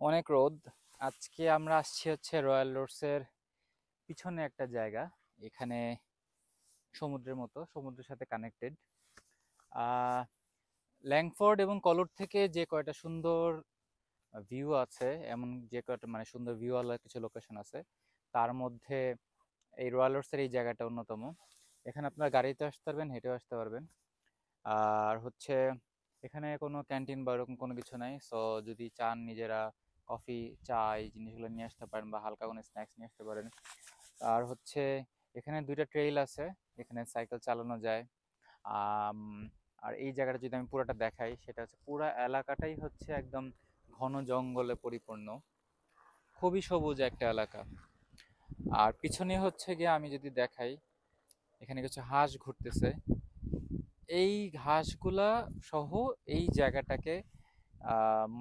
অনেক রোদ। আজকে আমরা আসছি হচ্ছে রয়্যাল রোডসের পিছনে একটা জায়গা। এখানে সমুদ্রের মতো, সমুদ্রের সাথে কানেক্টেড। আহ ল্যাংফোর্ড এবং কলোর থেকে যে কয়টা সুন্দর ভিউ আছে, এমন যে কয়টা মানে সুন্দর ভিউওয়ালা কিছু লোকেশন আছে, তার মধ্যে এই রয়্যাল রোডসের এই জায়গাটা অন্যতম। এখানে আপনার গাড়িতে আসতে পারবেন, হেঁটেও আসতে পারবেন। আর হচ্ছে এখানে কোনো ক্যান্টিন বা এরকম কোনো কিছু নাই। সো যদি চান নিজেরা কফি, চা এই জিনিসগুলো নিয়ে আসতে পারেন বা হালকা কোনো স্ন্যাক্স নিয়ে আসতে পারেন। আর হচ্ছে এখানে দুইটা ট্রেইল আছে, এখানে সাইকেল চালানো যায়। আম, আর এই জায়গাটা যদি আমি পুরোটা দেখাই, সেটা হচ্ছে পুরা এলাকাটাই হচ্ছে একদম ঘন জঙ্গলে পরিপূর্ণ, খুবই সবুজ একটা এলাকা। আর পিছনে হচ্ছে গিয়ে আমি যদি দেখাই, এখানে কিছু হাঁস ঘুরতেছে। এই ঘাসগুলা সহ এই জায়গাটাকে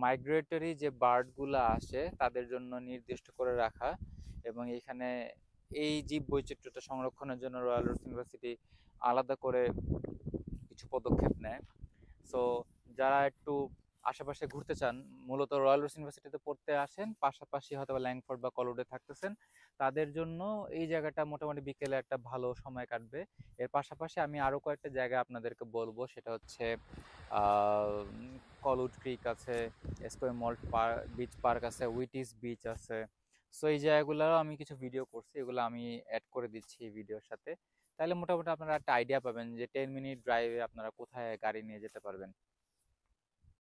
মাইগ্রেটরি যে বার্ডগুলা আসে তাদের জন্য নির্দিষ্ট করে রাখা। এবং এখানে এই জীব বৈচিত্র্যটা সংরক্ষণের জন্য রয়্যাল রোডস ইউনিভার্সিটি আলাদা করে কিছু পদক্ষেপ নেয়। সো যারা একটু আশেপাশে ঘুরতে চান, মূলত রয়্যাল রোডস ইউনিভার্সিটিতে পড়তে আসেন, পাশাপাশি হয়তো ল্যাংফোর্ড বা কলোডে থাকতেছেন, তাদের জন্য এই জায়গাটা মোটামুটি বিকেলে একটা ভালো সময় কাটবে। এর পাশাপাশি আমি আরও কয়েকটা জায়গা আপনাদেরকে বলবো, সেটা হচ্ছে কলউড ক্রিক আছে, এসকোয় বিচ পার্ক আছে, উইটিস বিচ আছে। সো এই জায়গাগুলোরও আমি কিছু ভিডিও করছি, এগুলো আমি অ্যাড করে দিচ্ছি এই ভিডিওর সাথে। তাহলে মোটামুটি আপনারা একটা আইডিয়া পাবেন যে 10 মিনিট ড্রাইভে আপনারা কোথায় গাড়ি নিয়ে যেতে পারবেন।